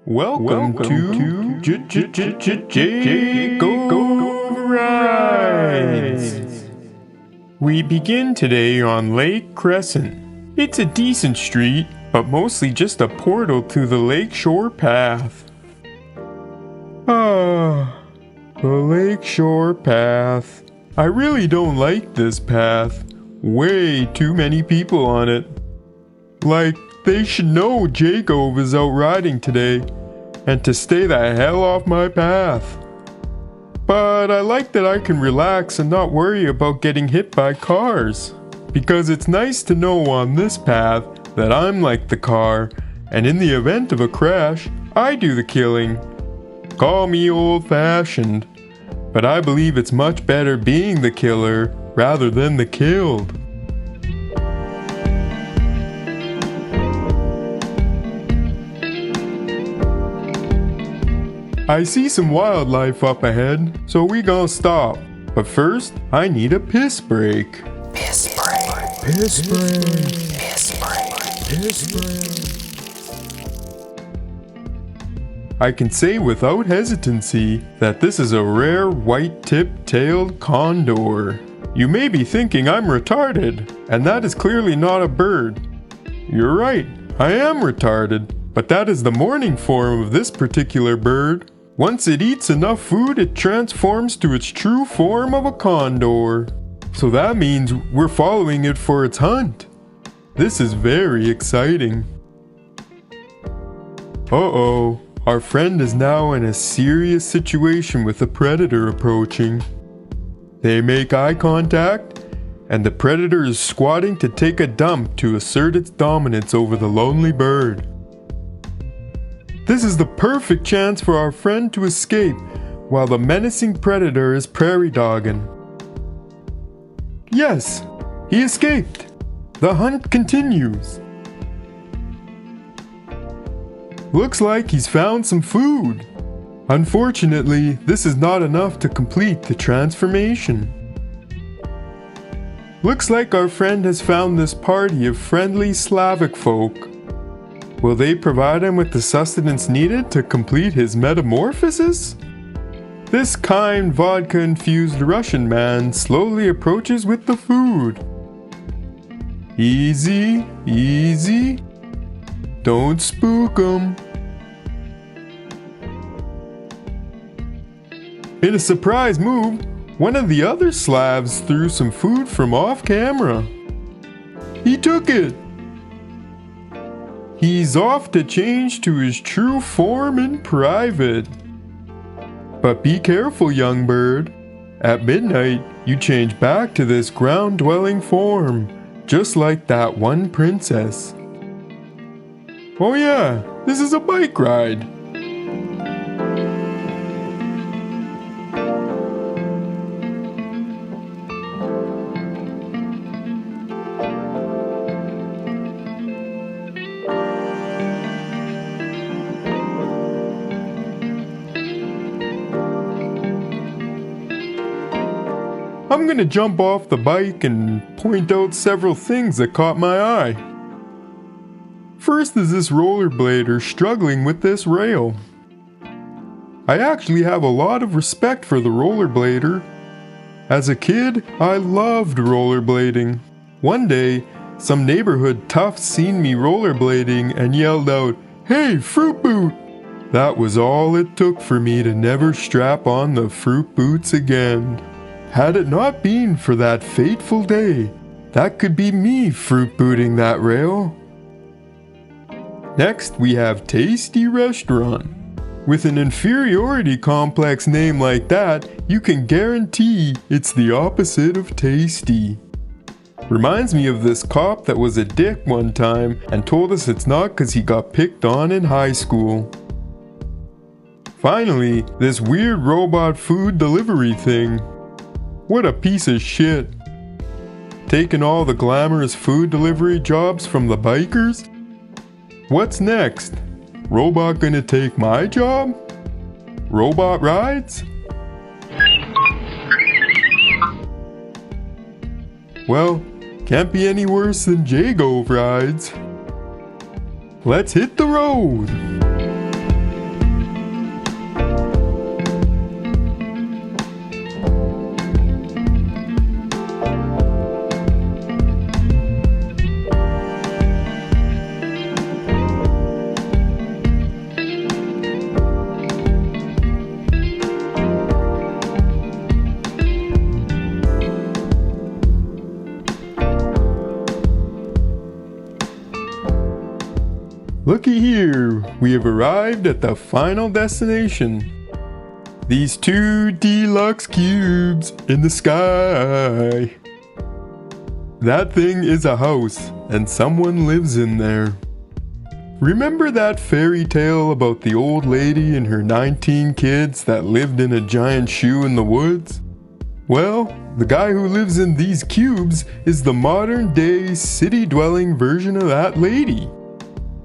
Welcome to Go Rides. We begin today on Lake Crescent. It's a decent street, but mostly just a portal to the Lakeshore path. The Lakeshore path. I really don't like this path. Way too many people on it. Like, they should know Jacob is out riding today, and to stay the hell off my path. But I like that I can relax and not worry about getting hit by cars, because it's nice to know on this path that I'm like the car, and in the event of a crash, I do the killing. Call me old-fashioned, but I believe it's much better being the killer rather than the killed. I see some wildlife up ahead, so we gonna stop. But first, I need a piss break. Piss break. Piss break. Piss break. Piss break. I can say without hesitancy that this is a rare white-tip-tailed condor. You may be thinking I'm retarded, and that is clearly not a bird. You're right, I am retarded, but that is the morning form of this particular bird. Once it eats enough food, it transforms to its true form of a condor. So that means we're following it for its hunt. This is very exciting. Uh-oh, our friend is now in a serious situation with a predator approaching. They make eye contact, and the predator is squatting to take a dump to assert its dominance over the lonely bird. This is the perfect chance for our friend to escape while the menacing predator is prairie dogging. Yes, he escaped. The hunt continues. Looks like he's found some food. Unfortunately, this is not enough to complete the transformation. Looks like our friend has found this party of friendly Slavic folk. Will they provide him with the sustenance needed to complete his metamorphosis? This kind vodka-infused Russian man slowly approaches with the food. Easy, easy. Don't spook him. In a surprise move, one of the other Slavs threw some food from off camera. He took it. He's off to change to his true form in private. But be careful, young bird. At midnight, you change back to this ground-dwelling form, just like that one princess. Oh yeah, this is a bike ride. I'm gonna jump off the bike and point out several things that caught my eye. First is this rollerblader struggling with this rail. I actually have a lot of respect for the rollerblader. As a kid, I loved rollerblading. One day, some neighborhood toughs seen me rollerblading and yelled out, "Hey, fruit boot!" That was all it took for me to never strap on the fruit boots again. Had it not been for that fateful day, that could be me fruit booting that rail. Next, we have Tasty Restaurant. With an inferiority complex name like that, you can guarantee it's the opposite of tasty. Reminds me of this cop that was a dick one time and told us it's not 'cause he got picked on in high school. Finally, this weird robot food delivery thing. What a piece of shit. Taking all the glamorous food delivery jobs from the bikers? What's next? Robot gonna take my job? Robot rides? Well, can't be any worse than Jago rides. Let's hit the road! Looky here, we have arrived at the final destination. These 2 deluxe cubes in the sky. That thing is a house, and someone lives in there. Remember that fairy tale about the old lady and her 19 kids that lived in a giant shoe in the woods? Well, the guy who lives in these cubes is the modern-day city-dwelling version of that lady.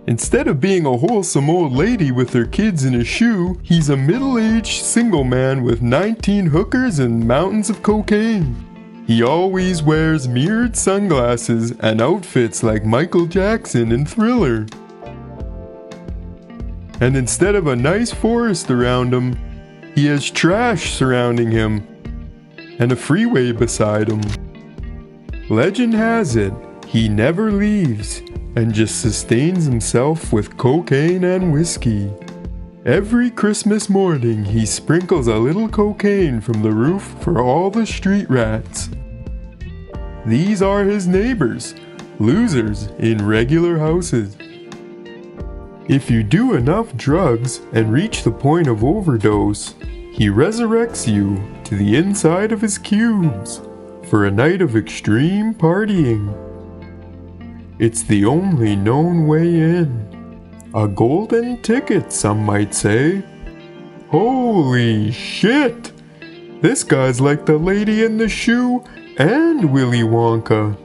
Instead of being a wholesome old lady with her kids in a shoe, he's a middle-aged single man with 19 hookers and mountains of cocaine. He always wears mirrored sunglasses and outfits like Michael Jackson in Thriller. And instead of a nice forest around him, he has trash surrounding him and a freeway beside him. Legend has it, he never leaves and just sustains himself with cocaine and whiskey. Every Christmas morning, he sprinkles a little cocaine from the roof for all the street rats. These are his neighbors, losers in regular houses. If you do enough drugs and reach the point of overdose, he resurrects you to the inside of his cubes for a night of extreme partying. It's the only known way in. A golden ticket, some might say. Holy shit! This guy's like the lady in the shoe and Willy Wonka.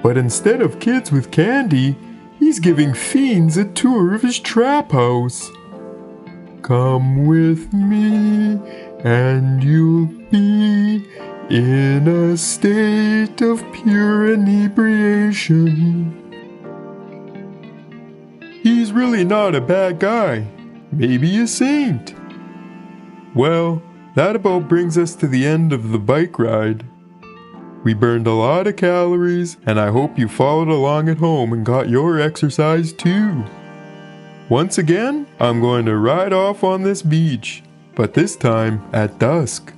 But instead of kids with candy, he's giving fiends a tour of his trap house. Come with me and you'll be in a state of pure inebriation. He's really not a bad guy. Maybe a saint. Well, that about brings us to the end of the bike ride. We burned a lot of calories, and I hope you followed along at home and got your exercise too. Once again, I'm going to ride off on this beach, but this time at dusk.